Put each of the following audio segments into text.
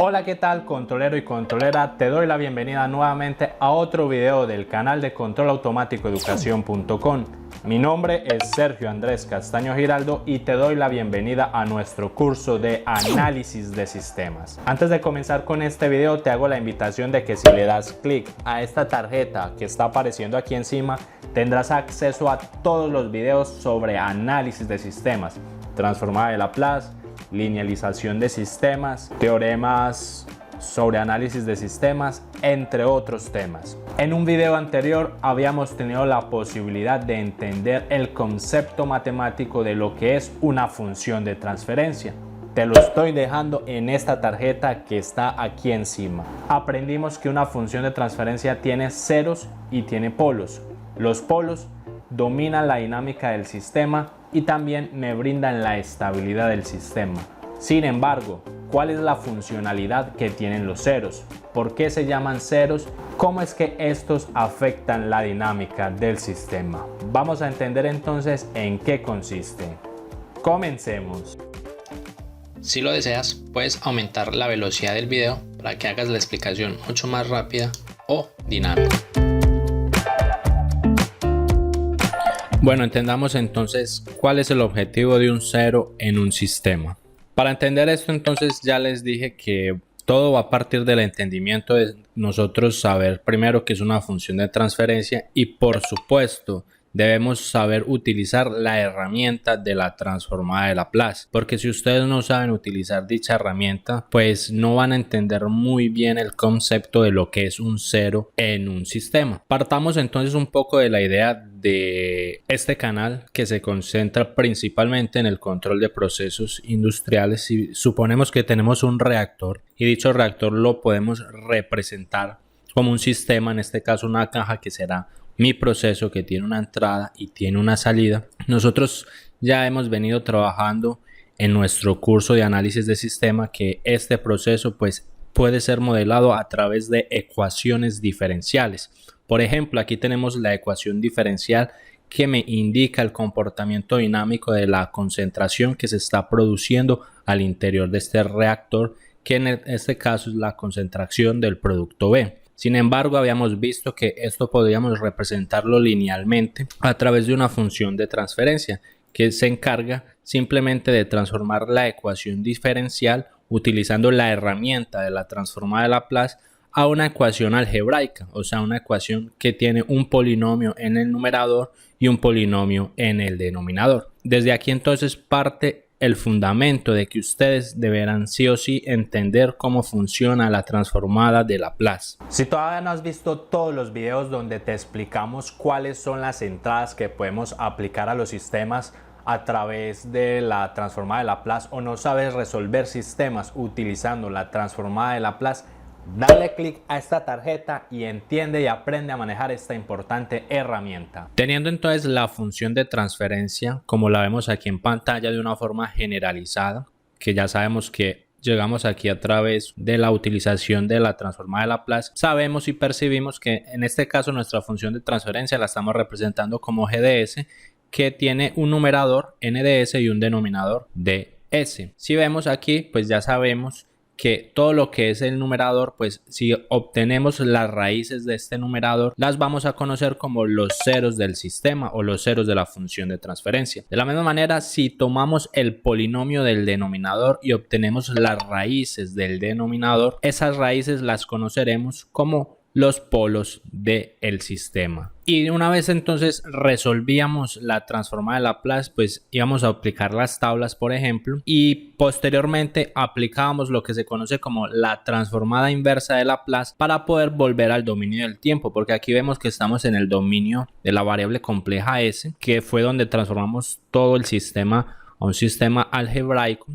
Hola, ¿qué tal, controlero y controlera? Te doy la bienvenida nuevamente a otro video del canal de controlautomáticoeducación.com. Mi nombre es Sergio Andrés Castaño Giraldo y te doy la bienvenida a nuestro curso de análisis de sistemas. Antes de comenzar con este video, te hago la invitación de que si le das clic a esta tarjeta que está apareciendo aquí encima, tendrás acceso a todos los videos sobre análisis de sistemas, transformada de Laplace, linealización de sistemas, teoremas sobre análisis de sistemas, entre otros temas. En un video anterior habíamos tenido la posibilidad de entender el concepto matemático de lo que es una función de transferencia. Te lo estoy dejando en esta tarjeta que está aquí encima. Aprendimos que una función de transferencia tiene ceros y tiene polos. Los polos dominan la dinámica del sistema y también me brindan la estabilidad del sistema. Sin embargo, ¿cuál es la funcionalidad que tienen los ceros? ¿Por qué se llaman ceros? ¿Cómo es que estos afectan la dinámica del sistema? Vamos a entender entonces en qué consiste. Comencemos. Si lo deseas, puedes aumentar la velocidad del video para que hagas la explicación mucho más rápida o dinámica. Bueno, entendamos entonces cuál es el objetivo de un cero en un sistema. Para entender esto, entonces ya les dije que todo va a partir del entendimiento de nosotros saber primero qué es una función de transferencia y por supuesto debemos saber utilizar la herramienta de la transformada de Laplace, porque si ustedes no saben utilizar dicha herramienta, pues no van a entender muy bien el concepto de lo que es un cero en un sistema. Partamos entonces un poco de la idea de este canal que se concentra principalmente en el control de procesos industriales. Si suponemos que tenemos un reactor y dicho reactor lo podemos representar como un sistema, en este caso una caja que será mi proceso, que tiene una entrada y tiene una salida. Nosotros ya hemos venido trabajando en nuestro curso de análisis de sistema que este proceso pues puede ser modelado a través de ecuaciones diferenciales. Por ejemplo, aquí tenemos la ecuación diferencial que me indica el comportamiento dinámico de la concentración que se está produciendo al interior de este reactor, que en este caso es la concentración del producto B. Sin embargo, habíamos visto que esto podríamos representarlo linealmente a través de una función de transferencia que se encarga simplemente de transformar la ecuación diferencial utilizando la herramienta de la transformada de Laplace a una ecuación algebraica, o sea, una ecuación que tiene un polinomio en el numerador y un polinomio en el denominador. Desde aquí entonces parte el fundamento de que ustedes deberán sí o sí entender cómo funciona la transformada de Laplace. Si todavía no has visto todos los videos donde te explicamos cuáles son las entradas que podemos aplicar a los sistemas a través de la transformada de Laplace, o no sabes resolver sistemas utilizando la transformada de Laplace, dale clic a esta tarjeta y entiende y aprende a manejar esta importante herramienta. Teniendo entonces la función de transferencia como la vemos aquí en pantalla de una forma generalizada, que ya sabemos que llegamos aquí a través de la utilización de la transformada de Laplace, sabemos y percibimos que en este caso nuestra función de transferencia la estamos representando como GDS, que tiene un numerador NDS y un denominador DS. Si vemos aquí, pues ya sabemos que todo lo que es el numerador, pues si obtenemos las raíces de este numerador, las vamos a conocer como los ceros del sistema o los ceros de la función de transferencia. De la misma manera, si tomamos el polinomio del denominador y obtenemos las raíces del denominador, esas raíces las conoceremos como los polos del sistema. Y una vez entonces resolvíamos la transformada de Laplace, pues íbamos a aplicar las tablas, por ejemplo, y posteriormente aplicábamos lo que se conoce como la transformada inversa de Laplace para poder volver al dominio del tiempo, porque aquí vemos que estamos en el dominio de la variable compleja S, que fue donde transformamos todo el sistema a un sistema algebraico,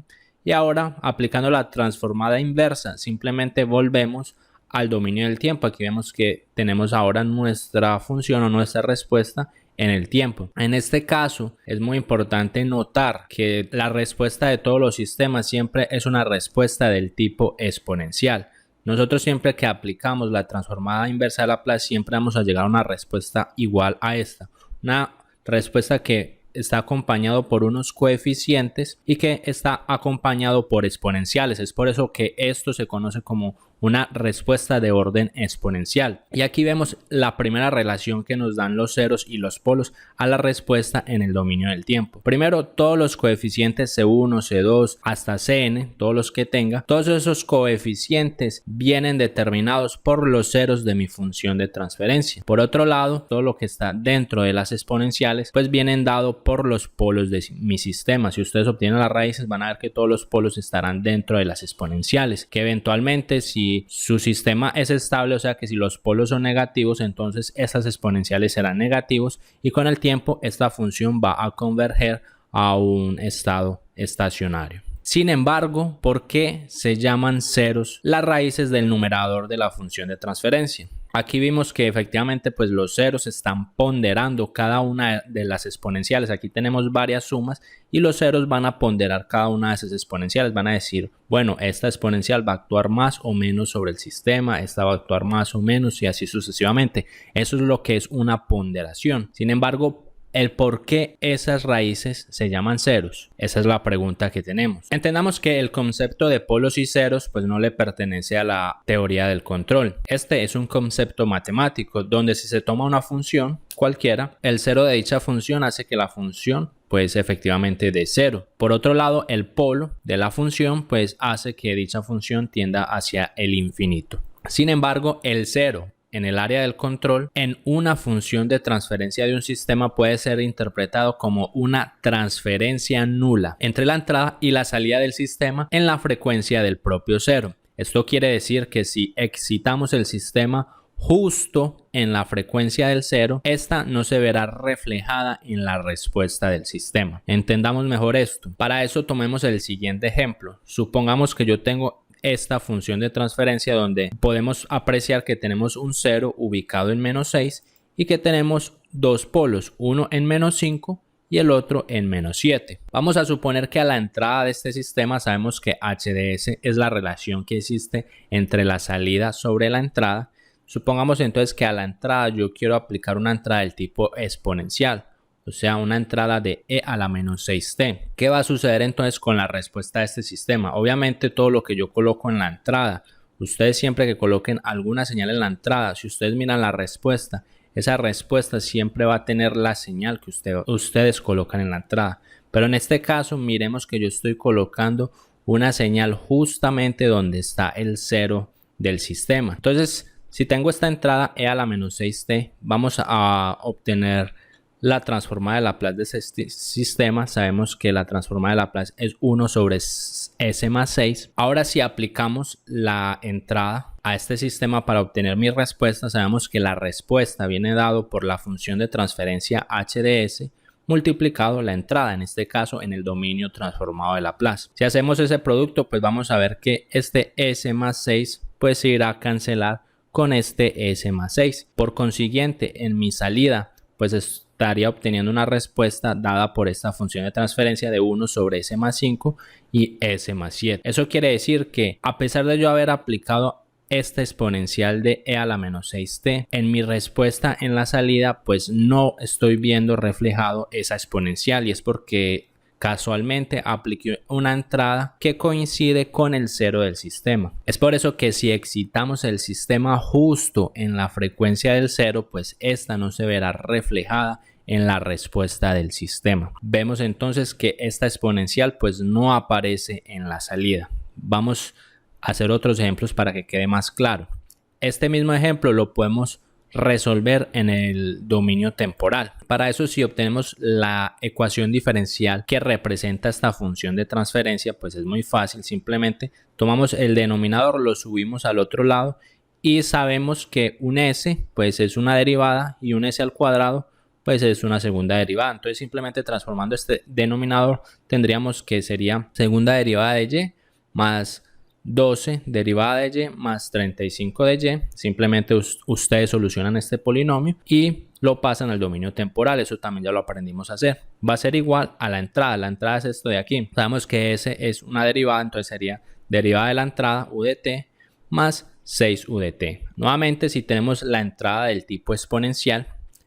y ahora aplicando la transformada inversa simplemente volvemos al dominio del tiempo. Aquí vemos que tenemos ahora nuestra función o nuestra respuesta en el tiempo. En este caso es muy importante notar que la respuesta de todos los sistemas siempre es una respuesta del tipo exponencial. Nosotros siempre que aplicamos la transformada inversa de Laplace siempre vamos a llegar a una respuesta igual a esta. Una respuesta que está acompañado por unos coeficientes y que está acompañado por exponenciales. Es por eso que esto se conoce como una respuesta de orden exponencial. Y aquí vemos la primera relación que nos dan los ceros y los polos a la respuesta en el dominio del tiempo. Primero, todos los coeficientes C1, C2 hasta Cn, todos los que tenga, todos esos coeficientes vienen determinados por los ceros de mi función de transferencia. Por otro lado, todo lo que está dentro de las exponenciales pues vienen dados por los polos de mi sistema. Si ustedes obtienen las raíces, van a ver que todos los polos estarán dentro de las exponenciales, que eventualmente si su sistema es estable, o sea que si los polos son negativos, entonces esas exponenciales serán negativos y con el tiempo esta función va a converger a un estado estacionario. Sin embargo, ¿por qué se llaman ceros las raíces del numerador de la función de transferencia? Aquí vimos que efectivamente pues los ceros están ponderando cada una de las exponenciales. Aquí tenemos varias sumas y los ceros van a ponderar cada una de esas exponenciales. Van a decir, bueno, esta exponencial va a actuar más o menos sobre el sistema, esta va a actuar más o menos y así sucesivamente. Eso es lo que es una ponderación. Sin embargo, el por qué esas raíces se llaman ceros, esa es la pregunta que tenemos. Entendamos que el concepto de polos y ceros pues no le pertenece a la teoría del control. Este es un concepto matemático donde si se toma una función cualquiera, el cero de dicha función hace que la función pues efectivamente dé cero. Por otro lado, el polo de la función pues hace que dicha función tienda hacia el infinito. Sin embargo, el cero en el área del control, en una función de transferencia de un sistema puede ser interpretado como una transferencia nula entre la entrada y la salida del sistema en la frecuencia del propio cero. Esto quiere decir que si excitamos el sistema justo en la frecuencia del cero, esta no se verá reflejada en la respuesta del sistema. Entendamos mejor esto. Para eso tomemos el siguiente ejemplo. Supongamos que yo tengo esta función de transferencia donde podemos apreciar que tenemos un 0 ubicado en menos 6 y que tenemos dos polos, uno en menos 5 y el otro en menos 7. Vamos a suponer que a la entrada de este sistema sabemos que HDS es la relación que existe entre la salida sobre la entrada. Supongamos entonces que a la entrada yo quiero aplicar una entrada del tipo exponencial, o sea, una entrada de e a la menos 6t. ¿Qué va a suceder entonces con la respuesta de este sistema? Obviamente todo lo que yo coloco en la entrada, ustedes siempre que coloquen alguna señal en la entrada, si ustedes miran la respuesta, esa respuesta siempre va a tener la señal que ustedes colocan en la entrada. Pero en este caso, miremos que yo estoy colocando una señal justamente donde está el 0 del sistema. Entonces, si tengo esta entrada e a la menos 6t, vamos a obtener la transformada de Laplace de este sistema. Sabemos que la transformada de Laplace es 1 sobre s más 6. Ahora si aplicamos la entrada a este sistema para obtener mi respuesta, sabemos que la respuesta viene dado por la función de transferencia h de s multiplicado la entrada, en este caso en el dominio transformado de Laplace. Si hacemos ese producto, pues vamos a ver que este s más 6 pues se irá a cancelar con este s más 6. Por consiguiente, en mi salida pues estaría obteniendo una respuesta dada por esta función de transferencia de 1 sobre s más 5 y s más 7. Eso quiere decir que a pesar de yo haber aplicado esta exponencial de e a la menos 6t, en mi respuesta en la salida pues no estoy viendo reflejado esa exponencial, y es porque casualmente apliqué una entrada que coincide con el 0 del sistema. Es por eso que si excitamos el sistema justo en la frecuencia del 0, pues esta no se verá reflejada en la respuesta del sistema. Vemos entonces que esta exponencial pues no aparece en la salida. Vamos a hacer otros ejemplos para que quede más claro. Este mismo ejemplo lo podemos resolver en el dominio temporal. Para eso, si obtenemos la ecuación diferencial que representa esta función de transferencia, pues es muy fácil. Simplemente tomamos el denominador, lo subimos al otro lado y sabemos que un s pues es una derivada y un s al cuadrado pues es una segunda derivada. Entonces simplemente transformando este denominador tendríamos que sería segunda derivada de y más 12 derivada de y más 35 de y. Simplemente ustedes solucionan este polinomio y lo pasan al dominio temporal. Eso también ya lo aprendimos a hacer. Va a ser igual a la entrada. La entrada es esto de aquí. Sabemos que s es una derivada, entonces sería derivada de la entrada u de t más 6 u de t. Nuevamente, si tenemos la entrada del tipo exponencial,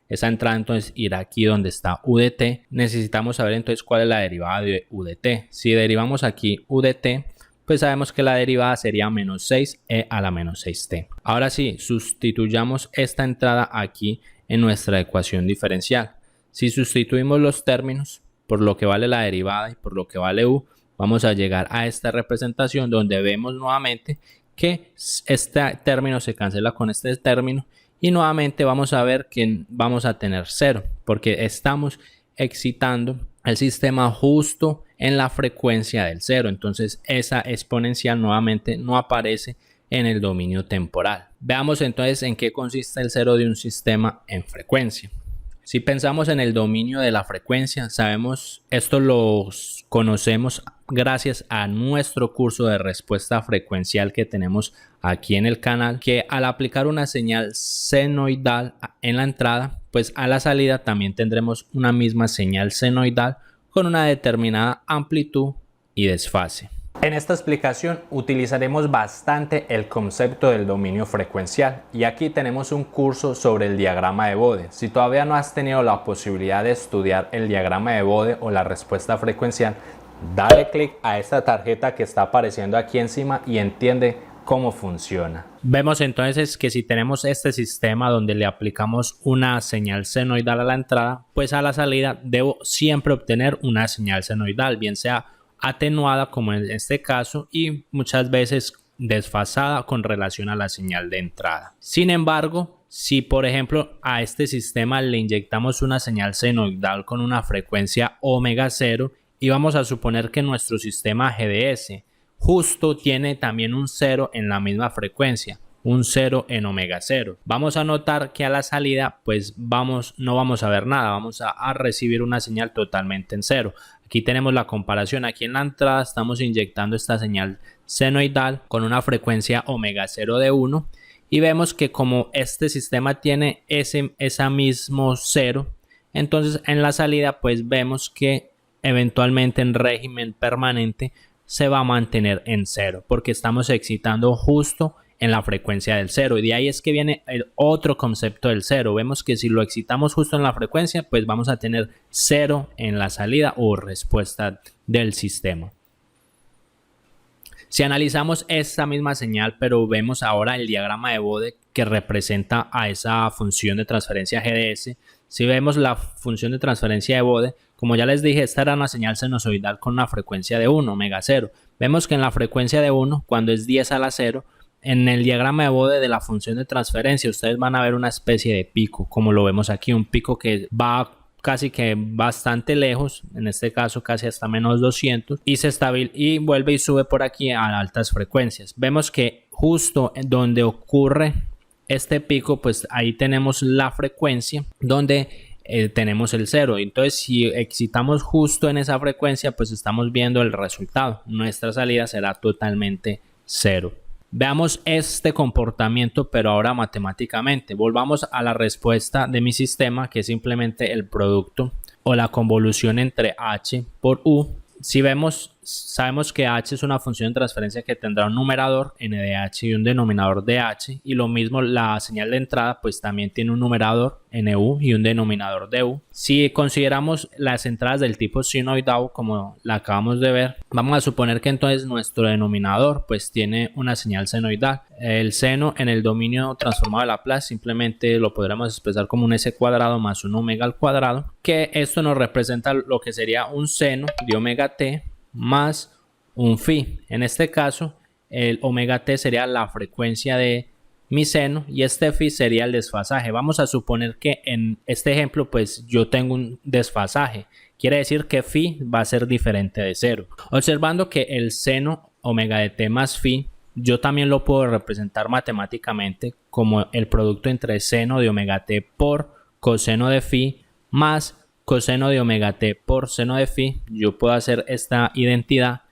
Esa entrada entonces irá aquí donde está UDT. Necesitamos saber entonces cuál es la derivada de UDT. Si derivamos aquí UDT, pues sabemos que la derivada sería menos 6e a la menos 6t. Ahora sí, sustituyamos esta entrada aquí en nuestra ecuación diferencial. Si sustituimos los términos por lo que vale la derivada y por lo que vale u, vamos a llegar a esta representación donde vemos nuevamente que este término se cancela con este término y nuevamente vamos a ver que vamos a tener 0 porque estamos excitando el sistema justo en la frecuencia del 0. Entonces esa exponencial nuevamente no aparece en el dominio temporal. Veamos entonces en qué consiste el 0 de un sistema en frecuencia. Si pensamos en el dominio de la frecuencia, sabemos, esto lo conocemos gracias a nuestro curso de respuesta frecuencial que tenemos aquí en el canal, que al aplicar una señal senoidal en la entrada, pues a la salida también tendremos una misma señal senoidal con una determinada amplitud y desfase. En esta explicación utilizaremos bastante el concepto del dominio frecuencial y aquí tenemos un curso sobre el diagrama de Bode. Si todavía no has tenido la posibilidad de estudiar el diagrama de Bode o la respuesta frecuencial, dale clic a esta tarjeta que está apareciendo aquí encima y entiende cómo funciona. Vemos entonces que si tenemos este sistema donde le aplicamos una señal senoidal a la entrada, pues a la salida debo siempre obtener una señal senoidal, bien sea atenuada como en este caso y muchas veces desfasada con relación a la señal de entrada. Sin embargo, si por ejemplo a este sistema le inyectamos una señal senoidal con una frecuencia omega 0 y vamos a suponer que nuestro sistema GDS justo tiene también un 0 en la misma frecuencia, un 0 en omega 0. Vamos a notar que a la salida pues no vamos a ver nada, vamos a recibir una señal totalmente en 0. Aquí tenemos la comparación, aquí en la entrada estamos inyectando esta señal senoidal con una frecuencia omega 0 de 1 y vemos que como este sistema tiene ese mismo 0, entonces en la salida pues vemos que eventualmente en régimen permanente se va a mantener en 0 porque estamos excitando justo en la frecuencia del 0 y de ahí es que viene el otro concepto del 0. Vemos que si lo excitamos justo en la frecuencia pues vamos a tener 0 en la salida o respuesta del sistema. Si analizamos esta misma señal pero vemos ahora el diagrama de Bode que representa a esa función de transferencia GDS, si vemos la función de transferencia de Bode, como ya les dije, esta era una señal sinusoidal con una frecuencia de 1, omega 0. Vemos que en la frecuencia de 1, cuando es 10 a la 0, en el diagrama de Bode de la función de transferencia, ustedes van a ver una especie de pico, como lo vemos aquí, un pico que va casi que bastante lejos, en este caso casi hasta menos 200, y se estabiliza y vuelve y sube por aquí a altas frecuencias. Vemos que justo donde ocurre este pico, pues ahí tenemos la frecuencia donde tenemos el 0. Entonces si excitamos justo en esa frecuencia, pues estamos viendo el resultado. Nuestra salida será totalmente 0. Veamos este comportamiento, pero ahora matemáticamente. Volvamos a la respuesta de mi sistema, que es simplemente el producto o la convolución entre h por u. Si vemos, sabemos que h es una función de transferencia que tendrá un numerador n de h y un denominador de h, y lo mismo la señal de entrada pues también tiene un numerador nu y un denominador de u. Si consideramos las entradas del tipo sinoidal como la acabamos de ver, vamos a suponer que entonces nuestro denominador pues tiene una señal senoidal. El seno en el dominio transformado de Laplace simplemente lo podremos expresar como un s cuadrado más un omega al cuadrado, que esto nos representa lo que sería un seno de omega t más un phi. En este caso el omega t sería la frecuencia de mi seno y este phi sería el desfasaje. Vamos a suponer que en este ejemplo pues yo tengo un desfasaje, quiere decir que phi va a ser diferente de 0. Observando que el seno omega de t más phi yo también lo puedo representar matemáticamente como el producto entre seno de omega t por coseno de phi más coseno de omega t por seno de phi. Yo puedo hacer esta identidad.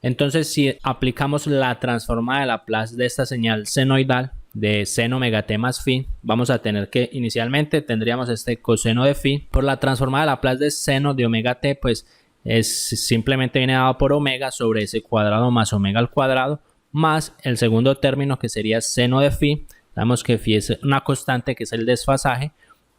Entonces si aplicamos la transformada de Laplace de esta señal senoidal de seno omega t más phi, vamos a tener que inicialmente tendríamos este coseno de phi por la transformada de Laplace de seno de omega t, pues simplemente viene dado por omega sobre ese cuadrado más omega al cuadrado más el segundo término que sería seno de phi. Sabemos que phi es una constante que es el desfasaje,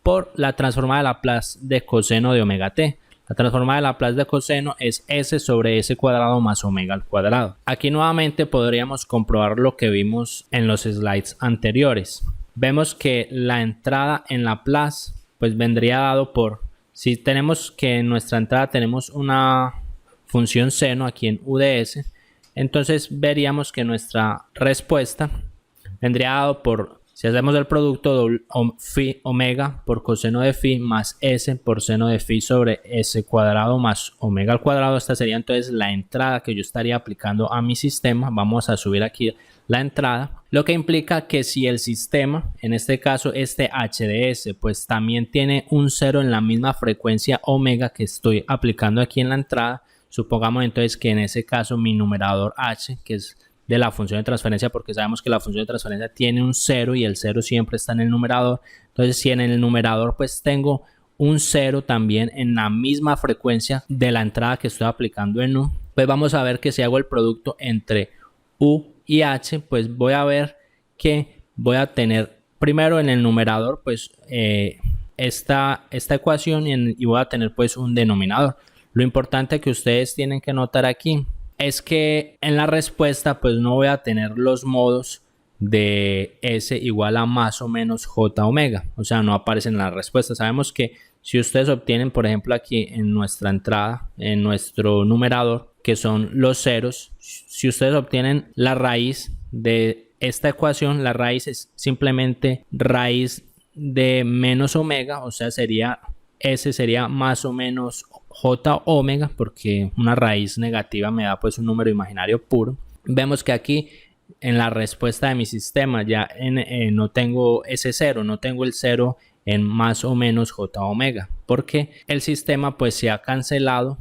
por la transformada de Laplace de coseno de omega t. La transformada de Laplace de coseno es s sobre s cuadrado más omega al cuadrado. Aquí nuevamente podríamos comprobar lo que vimos en los slides anteriores. Vemos que la entrada en Laplace pues vendría dado por, si tenemos que en nuestra entrada tenemos una función seno aquí en u de s, entonces veríamos que nuestra respuesta vendría dado por, si hacemos el producto phi omega por coseno de phi más s por seno de phi sobre s cuadrado más omega al cuadrado. Esta sería entonces la entrada que yo estaría aplicando a mi sistema. Vamos a subir aquí la entrada, lo que implica que si el sistema, en este caso este h de s, pues también tiene un cero en la misma frecuencia omega que estoy aplicando aquí en la entrada, supongamos entonces que en ese caso mi numerador h, que es de la función de transferencia, porque sabemos que la función de transferencia tiene un 0 y el 0 siempre está en el numerador. Entonces, si en el numerador pues tengo un 0 también en la misma frecuencia de la entrada que estoy aplicando en u, pues vamos a ver que si hago el producto entre u y h, pues voy a ver que voy a tener primero en el numerador pues esta ecuación y voy a tener pues un denominador. Lo importante que ustedes tienen que notar aquí es que en la respuesta pues no voy a tener los modos de s igual a más o menos j omega, o sea, no aparecen en la respuesta. Sabemos que si ustedes obtienen, por ejemplo, aquí en nuestra entrada, en nuestro numerador, que son los ceros, si ustedes obtienen la raíz de esta ecuación, la raíz es simplemente raíz de menos omega, o sea, S sería más o menos j omega, porque una raíz negativa me da pues un número imaginario puro. Vemos que aquí en la respuesta de mi sistema ya no tengo ese 0, no tengo el 0 en más o menos j omega, porque el sistema pues se ha cancelado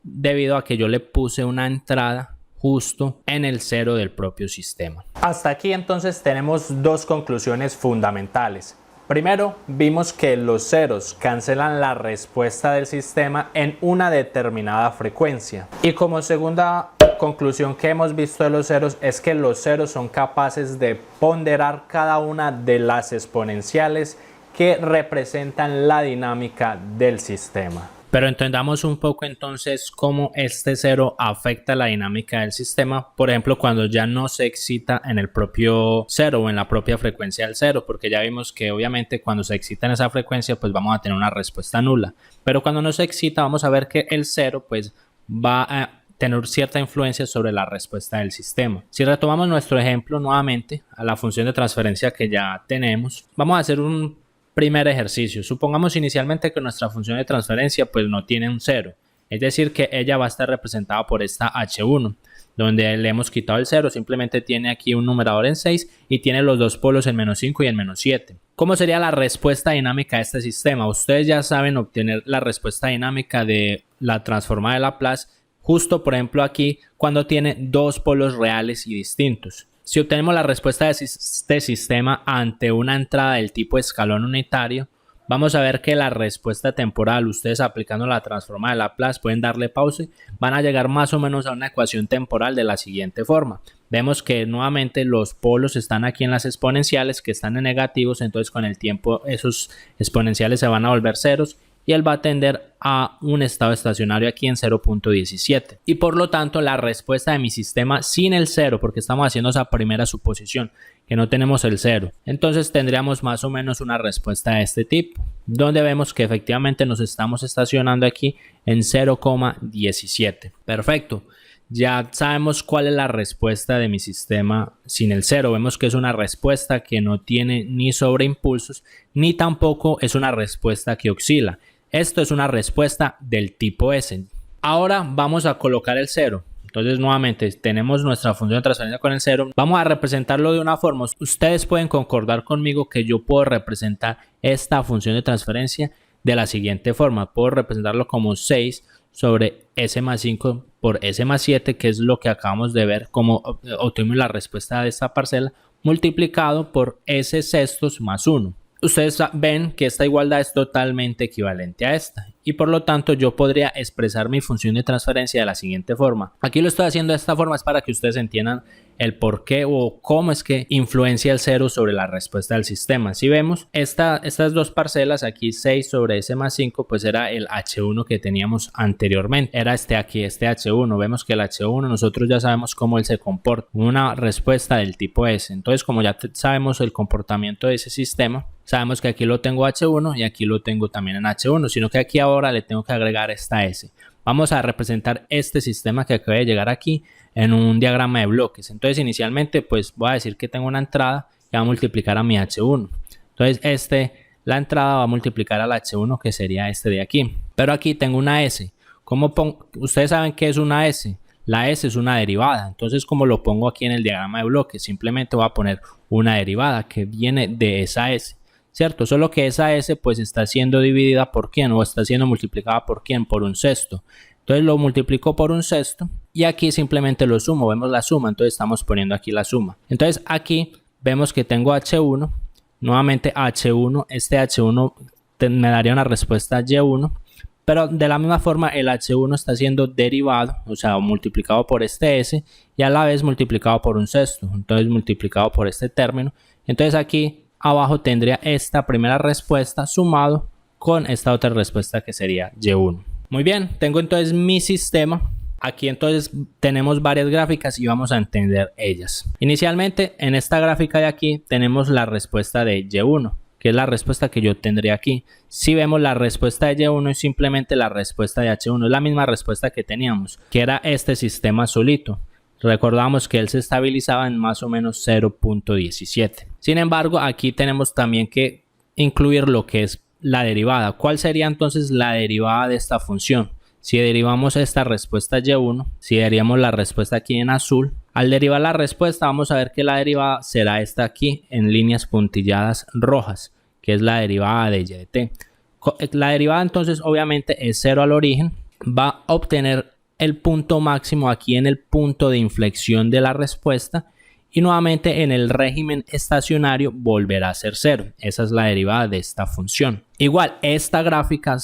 debido a que yo le puse una entrada justo en el 0 del propio sistema. Hasta aquí entonces tenemos dos conclusiones fundamentales. Primero, vimos que los ceros cancelan la respuesta del sistema en una determinada frecuencia. Y como segunda conclusión que hemos visto de los ceros es que los ceros son capaces de ponderar cada una de las exponenciales que representan la dinámica del sistema. Pero entendamos un poco entonces cómo este cero afecta la dinámica del sistema, por ejemplo, cuando ya no se excita en el propio cero o en la propia frecuencia del cero, porque ya vimos que obviamente cuando se excita en esa frecuencia pues vamos a tener una respuesta nula, pero cuando no se excita vamos a ver que el cero pues va a tener cierta influencia sobre la respuesta del sistema. Si retomamos nuestro ejemplo nuevamente a la función de transferencia que ya tenemos, vamos a hacer un primer ejercicio. Supongamos inicialmente que nuestra función de transferencia pues no tiene un 0, es decir que ella va a estar representada por esta h1, donde le hemos quitado el 0, simplemente tiene aquí un numerador en 6 y tiene los dos polos en menos 5 y en menos 7. ¿Cómo sería la respuesta dinámica de este sistema? Ustedes ya saben obtener la respuesta dinámica de la transformada de Laplace justo por ejemplo aquí cuando tiene dos polos reales y distintos. Si obtenemos la respuesta de este sistema ante una entrada del tipo escalón unitario, vamos a ver que la respuesta temporal, ustedes aplicando la transformada de Laplace pueden darle pausa, van a llegar más o menos a una ecuación temporal de la siguiente forma. Vemos que nuevamente los polos están aquí en las exponenciales que están en negativos, entonces con el tiempo esos exponenciales se van a volver ceros y él va a tender a un estado estacionario aquí en 0.17. Y por lo tanto la respuesta de mi sistema sin el 0, porque estamos haciendo esa primera suposición, que no tenemos el 0, entonces tendríamos más o menos una respuesta de este tipo, donde vemos que efectivamente nos estamos estacionando aquí en 0.17. Perfecto. Ya sabemos cuál es la respuesta de mi sistema sin el 0. Vemos que es una respuesta que no tiene ni sobreimpulsos, ni tampoco es una respuesta que oscila. Esto es una respuesta del tipo S. Ahora vamos a colocar el 0. Entonces nuevamente tenemos nuestra función de transferencia con el 0. Vamos a representarlo de una forma. Ustedes pueden concordar conmigo que yo puedo representar esta función de transferencia de la siguiente forma. Puedo representarlo como 6 sobre S más 5 por S más 7, que es lo que acabamos de ver como obtuvimos la respuesta de esta parcela, multiplicado por S sextos más 1. Ustedes ven que esta igualdad es totalmente equivalente a esta. y por lo tanto yo podría expresar mi función de transferencia de la siguiente forma. Aquí lo estoy haciendo de esta forma es para que ustedes entiendan el por qué o cómo es que influencia el 0 sobre la respuesta del sistema. Si vemos estas dos parcelas aquí, 6 sobre s más 5, pues era el h1 que teníamos anteriormente, era este aquí, este h1. Vemos que el h1 nosotros ya sabemos cómo él se comporta, una respuesta del tipo s. Entonces, como ya sabemos el comportamiento de ese sistema, sabemos que aquí lo tengo h1 y aquí lo tengo también en h1, sino que aquí ahora le tengo que agregar esta s. Vamos a representar este sistema que acaba de llegar aquí en un diagrama de bloques. Entonces inicialmente pues voy a decir que tengo una entrada que va a multiplicar a mi h1. Entonces la entrada va a multiplicar al h1 que sería este de aquí. Pero aquí tengo una s. Ustedes saben qué es una s. La s es una derivada. Entonces como lo pongo aquí en el diagrama de bloques, simplemente voy a poner una derivada que viene de esa s. ¿Cierto? Solo que esa s pues está siendo dividida por quién o está siendo multiplicada por quién, por un sexto. Entonces lo multiplico por un sexto y aquí simplemente lo sumo, vemos la suma, entonces estamos poniendo aquí la suma. Entonces aquí vemos que tengo h1, nuevamente h1, este h1 me daría una respuesta y1, pero de la misma forma el h1 está siendo derivado, o sea, multiplicado por este s y a la vez multiplicado por un sexto, entonces multiplicado por este término. Entonces aquí abajo tendría esta primera respuesta sumado con esta otra respuesta que sería y1. Muy bien, tengo entonces mi sistema. Aquí entonces tenemos varias gráficas y vamos a entender ellas. Inicialmente en esta gráfica de aquí tenemos la respuesta de y1, que es la respuesta que yo tendría aquí. Si vemos la respuesta de y1 es simplemente la respuesta de h1, es la misma respuesta que teníamos, que era este sistema solito. Recordamos que él se estabilizaba en más o menos 0.17. Sin embargo, aquí tenemos también que incluir lo que es la derivada. ¿Cuál sería entonces la derivada de esta función? Si derivamos esta respuesta y1, si derivamos la respuesta aquí en azul, al derivar la respuesta vamos a ver que la derivada será esta aquí en líneas puntilladas rojas, que es la derivada de y de t. La derivada entonces obviamente es 0 al origen, va a obtener el punto máximo aquí en el punto de inflexión de la respuesta y nuevamente en el régimen estacionario volverá a ser 0. Esa es la derivada de esta función. Igual, esta gráfica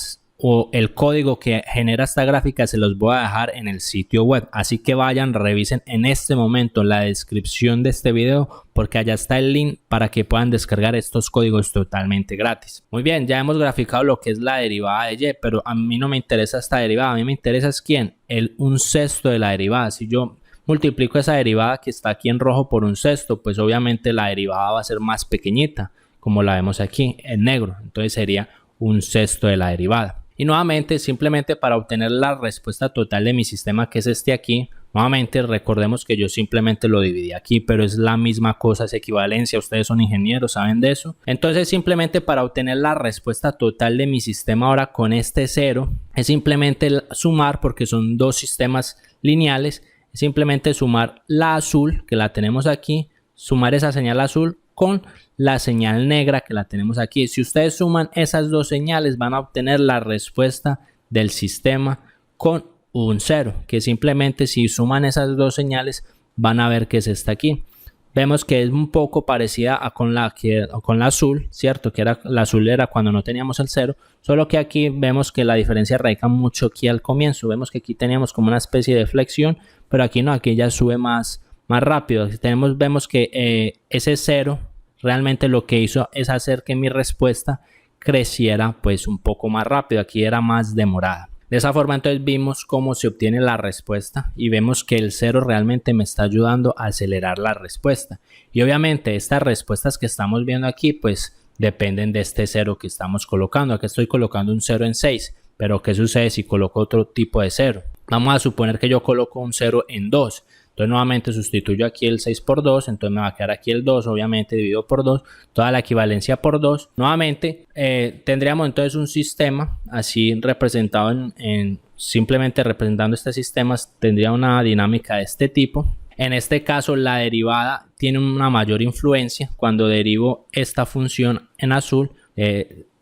o el código que genera esta gráfica se los voy a dejar en el sitio web, así que vayan, revisen en este momento la descripción de este video porque allá está el link para que puedan descargar estos códigos totalmente gratis. Muy bien, ya hemos graficado lo que es la derivada de y, pero a mí no me interesa esta derivada, a mí me interesa es quién, un sexto de la derivada. Si yo multiplico esa derivada que está aquí en rojo por un sexto, pues obviamente la derivada va a ser más pequeñita, como la vemos aquí en negro, entonces sería un sexto de la derivada. Y nuevamente, simplemente para obtener la respuesta total de mi sistema, que es este aquí, nuevamente recordemos que yo simplemente lo dividí aquí, pero es la misma cosa, es equivalencia, ustedes son ingenieros, saben de eso. Entonces simplemente para obtener la respuesta total de mi sistema ahora con este 0, es simplemente sumar, porque son dos sistemas lineales, es simplemente sumar la azul, que la tenemos aquí, sumar esa señal azul con la señal negra que la tenemos aquí. Si ustedes suman esas dos señales van a obtener la respuesta del sistema con un 0, que simplemente si suman esas dos señales van a ver que es esta aquí. Vemos que es un poco parecida con la azul, ¿cierto? Que la azul era cuando no teníamos el 0, solo que aquí vemos que la diferencia radica mucho aquí al comienzo. Vemos que aquí teníamos como una especie de flexión, pero aquí no, aquí ya sube más rápido. Vemos que ese 0 realmente lo que hizo es hacer que mi respuesta creciera pues un poco más rápido, aquí era más demorada. De esa forma entonces vimos cómo se obtiene la respuesta y vemos que el 0 realmente me está ayudando a acelerar la respuesta. Y obviamente estas respuestas que estamos viendo aquí pues dependen de este 0 que estamos colocando. Aquí estoy colocando un 0 en 6, pero ¿qué sucede si coloco otro tipo de 0? Vamos a suponer que yo coloco un 0 en 2. Entonces nuevamente sustituyo aquí el 6 por 2, entonces me va a quedar aquí el 2, obviamente dividido por 2, toda la equivalencia por 2. Nuevamente tendríamos entonces un sistema así representado simplemente representando este sistema, tendría una dinámica de este tipo. En este caso la derivada tiene una mayor influencia. Cuando derivo esta función en azul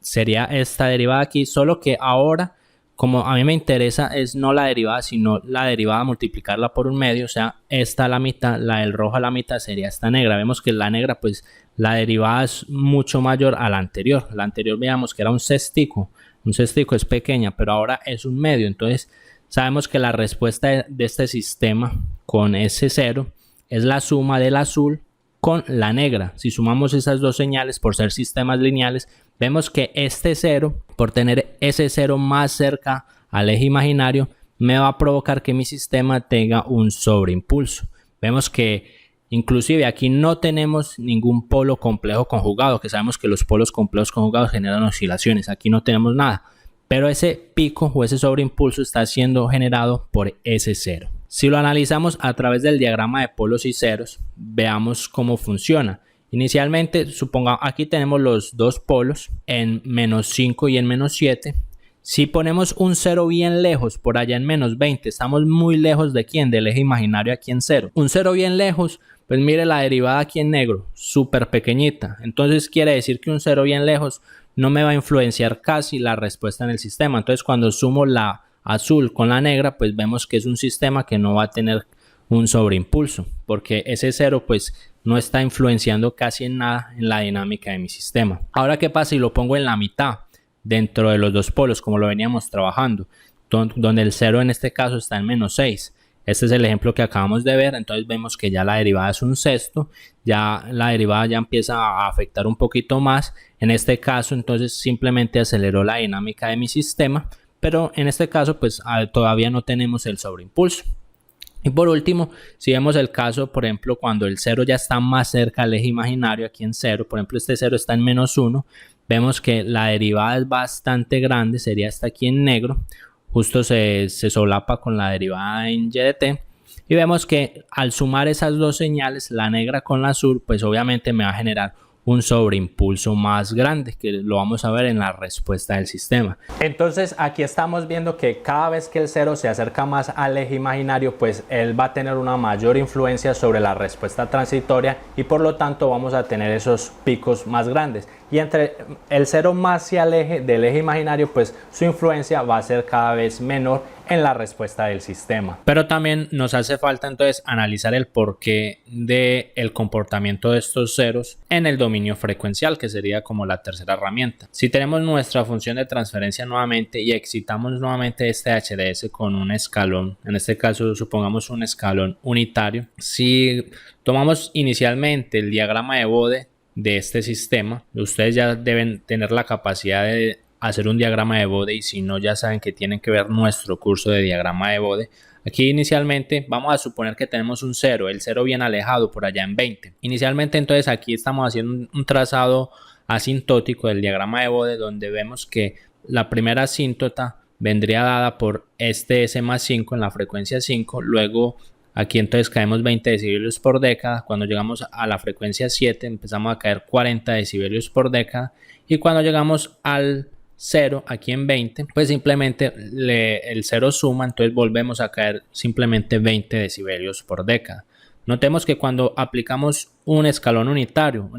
sería esta derivada aquí, solo que ahora como a mí me interesa es no la derivada, sino la derivada multiplicarla por un medio, o sea, esta a la mitad, la del rojo a la mitad sería esta negra. Vemos que la negra, pues la derivada es mucho mayor a la anterior. La anterior veamos que era un sextico, un cestico es pequeña, pero ahora es un medio. Entonces sabemos que la respuesta de este sistema con ese 0 es la suma del azul con la negra. Si sumamos esas dos señales por ser sistemas lineales, vemos que este 0, por tener ese 0 más cerca al eje imaginario, me va a provocar que mi sistema tenga un sobreimpulso. Vemos que inclusive aquí no tenemos ningún polo complejo conjugado, que sabemos que los polos complejos conjugados generan oscilaciones. Aquí no tenemos nada, pero ese pico o ese sobreimpulso está siendo generado por ese 0. Si lo analizamos a través del diagrama de polos y ceros, veamos cómo funciona. Inicialmente, supongamos, aquí tenemos los dos polos en -5 y en -7. Si ponemos un 0 bien lejos, por allá en -20, estamos muy lejos de ¿quién? Del eje imaginario aquí en 0. Un 0 bien lejos, pues mire la derivada aquí en negro, súper pequeñita. Entonces quiere decir que un 0 bien lejos no me va a influenciar casi la respuesta en el sistema. Entonces cuando sumo la azul con la negra, pues vemos que es un sistema que no va a tener un sobreimpulso, porque ese 0 pues no está influenciando casi en nada en la dinámica de mi sistema. Ahora, ¿qué pasa si lo pongo en la mitad dentro de los dos polos, como lo veníamos trabajando, donde el 0 en este caso está en -6? Este es el ejemplo que acabamos de ver. Entonces vemos que ya la derivada es un sexto, ya la derivada ya empieza a afectar un poquito más. En este caso, entonces simplemente aceleró la dinámica de mi sistema, pero en este caso pues todavía no tenemos el sobreimpulso. Y por último, si vemos el caso, por ejemplo, cuando el 0 ya está más cerca al eje imaginario, aquí en 0, por ejemplo, este 0 está en -1, vemos que la derivada es bastante grande, sería esta aquí en negro, justo se solapa con la derivada en y de t, y vemos que al sumar esas dos señales, la negra con la azul, pues obviamente me va a generar un sobreimpulso más grande, que lo vamos a ver en la respuesta del sistema. Entonces aquí estamos viendo que cada vez que el 0 se acerca más al eje imaginario, pues él va a tener una mayor influencia sobre la respuesta transitoria y por lo tanto vamos a tener esos picos más grandes. Y entre el 0 más se aleje del eje imaginario, pues su influencia va a ser cada vez menor en la respuesta del sistema. Pero también nos hace falta entonces analizar el porqué del comportamiento de estos ceros en el dominio frecuencial, que sería como la tercera herramienta. Si tenemos nuestra función de transferencia nuevamente y excitamos nuevamente este HDS con un escalón, en este caso supongamos un escalón unitario, si tomamos inicialmente el diagrama de Bode de este sistema, ustedes ya deben tener la capacidad de hacer un diagrama de Bode, y si no, ya saben que tienen que ver nuestro curso de diagrama de Bode. Aquí inicialmente vamos a suponer que tenemos un 0, el 0 bien alejado por allá en 20. Inicialmente entonces aquí estamos haciendo un trazado asintótico del diagrama de Bode, donde vemos que la primera asíntota vendría dada por este S más 5 en la frecuencia 5, luego aquí entonces caemos 20 decibelios por década. Cuando llegamos a la frecuencia 7 empezamos a caer 40 decibelios por década, y cuando llegamos al 0 aquí en 20, pues simplemente el 0 suma, entonces volvemos a caer simplemente 20 decibelios por década. Notemos que cuando aplicamos un escalón unitario,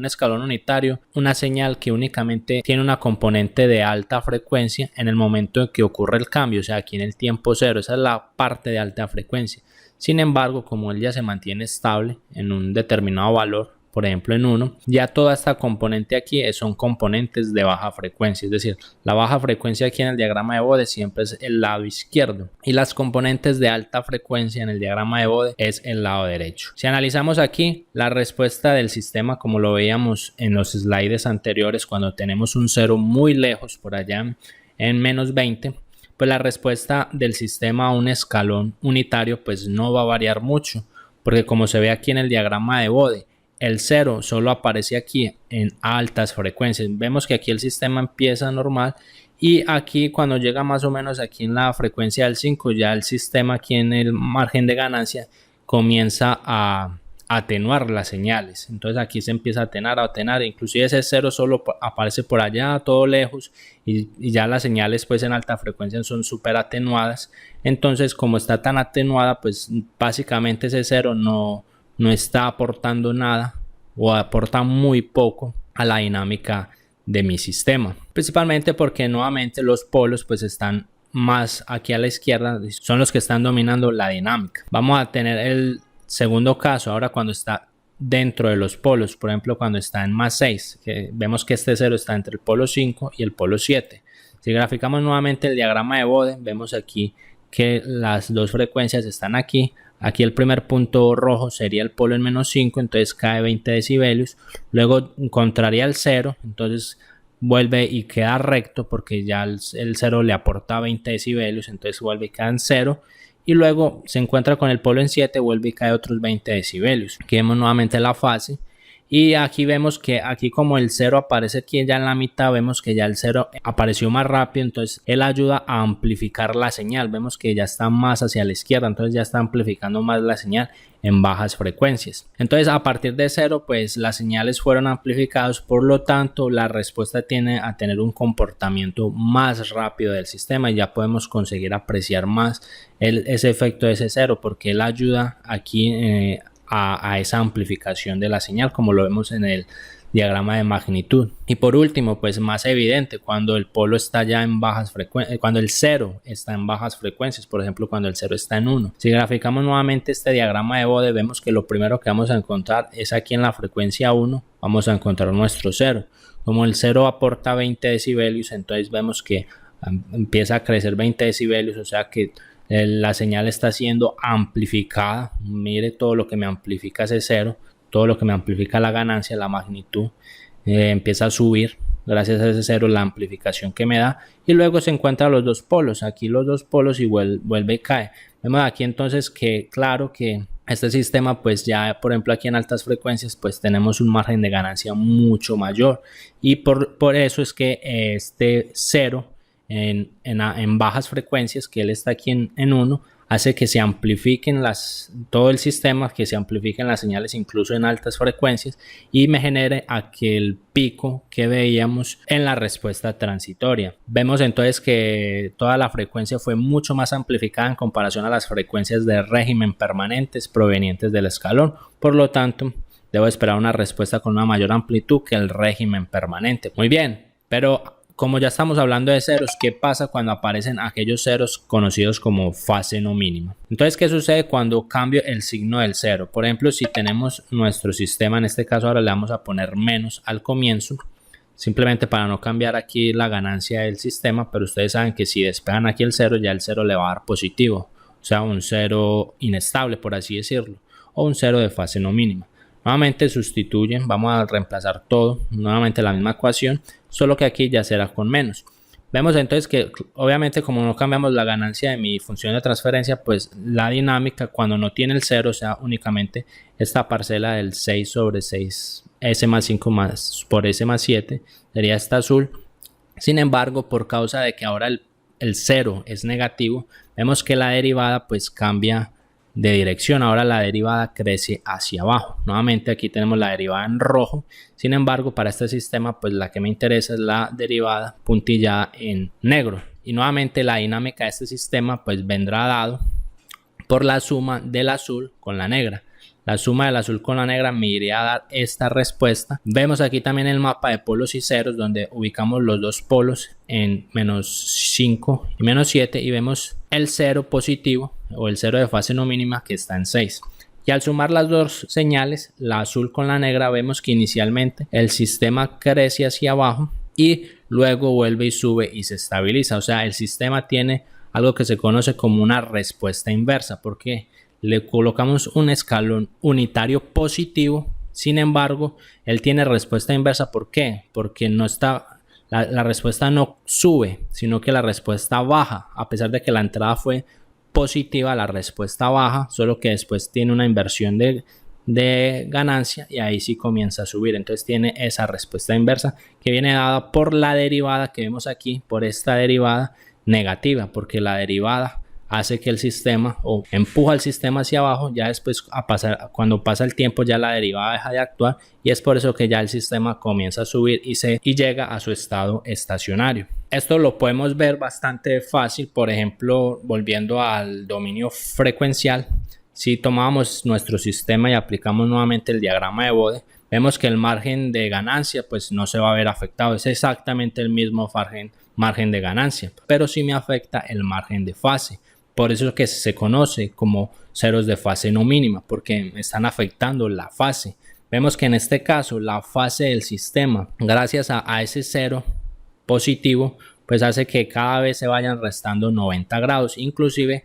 una señal que únicamente tiene una componente de alta frecuencia en el momento en que ocurre el cambio, o sea, aquí en el tiempo 0, esa es la parte de alta frecuencia. Sin embargo, como él ya se mantiene estable en un determinado valor, por ejemplo en 1, ya toda esta componente aquí son componentes de baja frecuencia, es decir, la baja frecuencia aquí en el diagrama de Bode siempre es el lado izquierdo y las componentes de alta frecuencia en el diagrama de Bode es el lado derecho. Si analizamos aquí la respuesta del sistema, como lo veíamos en los slides anteriores, cuando tenemos un 0 muy lejos por allá en -20, pues la respuesta del sistema a un escalón unitario pues no va a variar mucho, porque como se ve aquí en el diagrama de Bode, el 0 solo aparece aquí en altas frecuencias. Vemos que aquí el sistema empieza normal y aquí cuando llega más o menos aquí en la frecuencia del 5, ya el sistema aquí en el margen de ganancia comienza a atenuar las señales. Entonces aquí se empieza a atenuar, inclusive ese 0 solo aparece por allá todo lejos y ya las señales pues en alta frecuencia son súper atenuadas. Entonces como está tan atenuada, pues básicamente ese 0 no está aportando nada o aporta muy poco a la dinámica de mi sistema, principalmente porque nuevamente los polos pues están más aquí a la izquierda, son los que están dominando la dinámica. Vamos a tener el segundo caso ahora cuando está dentro de los polos, por ejemplo cuando está en +6, que vemos que este 0 está entre el polo 5 y el polo 7. Si graficamos nuevamente el diagrama de Bode, vemos aquí que las dos frecuencias están aquí. Aquí el primer punto rojo sería el polo en -5, entonces cae 20 decibelios. Luego encontraría el 0, entonces vuelve y queda recto porque ya el 0 le aporta 20 decibelios, entonces vuelve y queda en 0. Y luego se encuentra con el polo en 7, vuelve y cae otros 20 decibelios. Aquí vemos nuevamente la fase. Y aquí vemos que aquí como el 0 aparece aquí ya en la mitad, vemos que ya el 0 apareció más rápido, entonces él ayuda a amplificar la señal. Vemos que ya está más hacia la izquierda, entonces ya está amplificando más la señal en bajas frecuencias. Entonces a partir de 0 pues las señales fueron amplificadas, por lo tanto la respuesta tiende a tener un comportamiento más rápido del sistema y ya podemos conseguir apreciar más ese efecto de ese 0 porque él ayuda aquí a esa amplificación de la señal, como lo vemos en el diagrama de magnitud. Y por último, pues más evidente, cuando el polo está ya en bajas frecuencias, cuando el 0 está en bajas frecuencias, por ejemplo cuando el 0 está en 1. Si graficamos nuevamente este diagrama de Bode, vemos que lo primero que vamos a encontrar es aquí en la frecuencia 1, vamos a encontrar nuestro 0. Como el 0 aporta 20 decibelios, entonces vemos que empieza a crecer 20 decibelios, o sea que la señal está siendo amplificada. Mire todo lo que me amplifica ese 0, todo lo que me amplifica la ganancia, la magnitud, empieza a subir gracias a ese 0 la amplificación que me da, y luego se encuentran los dos polos, aquí los dos polos y vuelve y cae. Vemos aquí entonces que claro que este sistema pues ya por ejemplo aquí en altas frecuencias pues tenemos un margen de ganancia mucho mayor, y por eso es que este 0 en bajas frecuencias, que él está aquí en 1, hace que se amplifiquen todo el sistema, que se amplifiquen las señales incluso en altas frecuencias, y me genere aquel pico que veíamos en la respuesta transitoria. Vemos entonces que toda la frecuencia fue mucho más amplificada en comparación a las frecuencias de régimen permanentes provenientes del escalón. Por lo tanto, debo esperar una respuesta con una mayor amplitud que el régimen permanente. Muy bien, pero como ya estamos hablando de ceros, ¿qué pasa cuando aparecen aquellos ceros conocidos como fase no mínima? Entonces, ¿qué sucede cuando cambio el signo del 0? Por ejemplo, si tenemos nuestro sistema, en este caso ahora le vamos a poner menos al comienzo, simplemente para no cambiar aquí la ganancia del sistema, pero ustedes saben que si despegan aquí el 0, ya el 0 le va a dar positivo, o sea, un 0 inestable, por así decirlo, o un 0 de fase no mínima. Nuevamente sustituyen, vamos a reemplazar todo, nuevamente la misma ecuación, solo que aquí ya será con menos. Vemos entonces que obviamente como no cambiamos la ganancia de mi función de transferencia, pues la dinámica cuando no tiene el 0, o sea, únicamente esta parcela del 6 sobre 6, S más 5 más por S más 7, sería esta azul. Sin embargo, por causa de que ahora el 0 es negativo, vemos que la derivada pues cambia de dirección. Ahora la derivada crece hacia abajo. Nuevamente aquí tenemos la derivada en rojo. Sin embargo, para este sistema pues la que me interesa es la derivada puntillada en negro. Y nuevamente la dinámica de este sistema pues vendrá dado por la suma del azul con la negra. La suma del azul con la negra me iría a dar esta respuesta. Vemos aquí también el mapa de polos y ceros, donde ubicamos los dos polos en -5 y -7, y vemos el 0 positivo o el 0 de fase no mínima que está en 6. Y al sumar las dos señales, la azul con la negra, vemos que inicialmente el sistema crece hacia abajo y luego vuelve y sube y se estabiliza. O sea, el sistema tiene algo que se conoce como una respuesta inversa, porque le colocamos un escalón unitario positivo. Sin embargo, él tiene respuesta inversa. ¿Por qué? Porque no está, la respuesta no sube, sino que la respuesta baja. A pesar de que la entrada fue positiva, la respuesta baja, solo que después tiene una inversión de ganancia y ahí sí comienza a subir. Entonces tiene esa respuesta inversa que viene dada por la derivada que vemos aquí, por esta derivada negativa, porque la derivada hace que el sistema o empuja el sistema hacia abajo. Ya después cuando pasa el tiempo ya la derivada deja de actuar, y es por eso que ya el sistema comienza a subir y llega a su estado estacionario. Esto lo podemos ver bastante fácil, por ejemplo, volviendo al dominio frecuencial. Si tomamos nuestro sistema y aplicamos nuevamente el diagrama de Bode, vemos que el margen de ganancia pues no se va a ver afectado, es exactamente el mismo margen de ganancia, pero sí me afecta el margen de fase. Por eso es que se conoce como ceros de fase no mínima, porque están afectando la fase. Vemos que en este caso la fase del sistema, gracias a ese 0 positivo, pues hace que cada vez se vayan restando 90 grados. Inclusive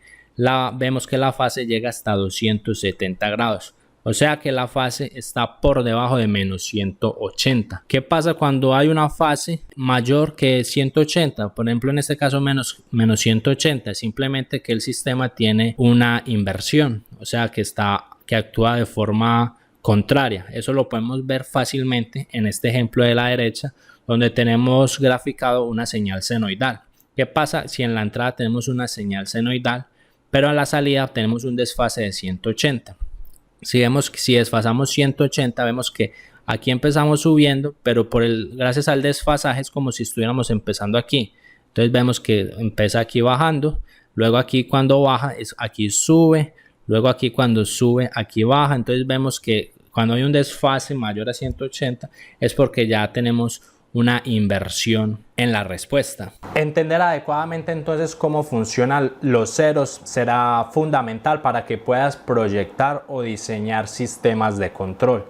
vemos que la fase llega hasta 270 grados. O sea que la fase está por debajo de menos 180. ¿Qué pasa cuando hay una fase mayor que 180? Por ejemplo, en este caso menos 180. Simplemente que el sistema tiene una inversión. O sea que actúa de forma contraria. Eso lo podemos ver fácilmente en este ejemplo de la derecha, donde tenemos graficado una señal senoidal. ¿Qué pasa si en la entrada tenemos una señal senoidal, pero a la salida tenemos un desfase de 180? Si desfasamos 180, vemos que aquí empezamos subiendo, pero gracias al desfasaje es como si estuviéramos empezando aquí. Entonces vemos que empieza aquí bajando, luego aquí cuando baja, aquí sube, luego aquí cuando sube, aquí baja. Entonces vemos que cuando hay un desfase mayor a 180 es porque ya tenemos una inversión en la respuesta. Entender adecuadamente entonces cómo funcionan los ceros será fundamental para que puedas proyectar o diseñar sistemas de control.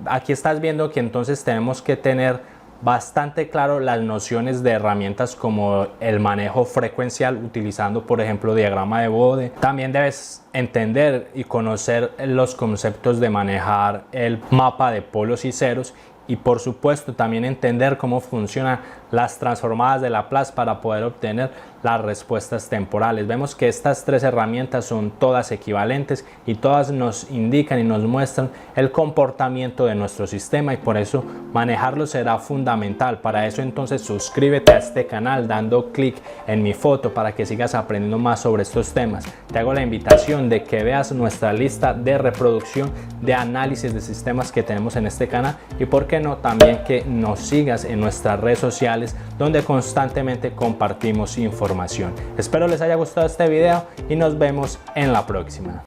Aquí estás viendo que entonces tenemos que tener bastante claro las nociones de herramientas como el manejo frecuencial, utilizando por ejemplo diagrama de Bode. También debes entender y conocer los conceptos de manejar el mapa de polos y ceros, y por supuesto también entender cómo funcionan las transformadas de Laplace para poder obtener las respuestas temporales. Vemos que estas tres herramientas son todas equivalentes y todas nos indican y nos muestran el comportamiento de nuestro sistema, y por eso manejarlo será fundamental. Para eso entonces suscríbete a este canal dando clic en mi foto para que sigas aprendiendo más sobre estos temas. Te hago la invitación de que veas nuestra lista de reproducción de análisis de sistemas que tenemos en este canal, y por qué no también que nos sigas en nuestras redes sociales, donde constantemente compartimos información. Espero les haya gustado este video y nos vemos en la próxima.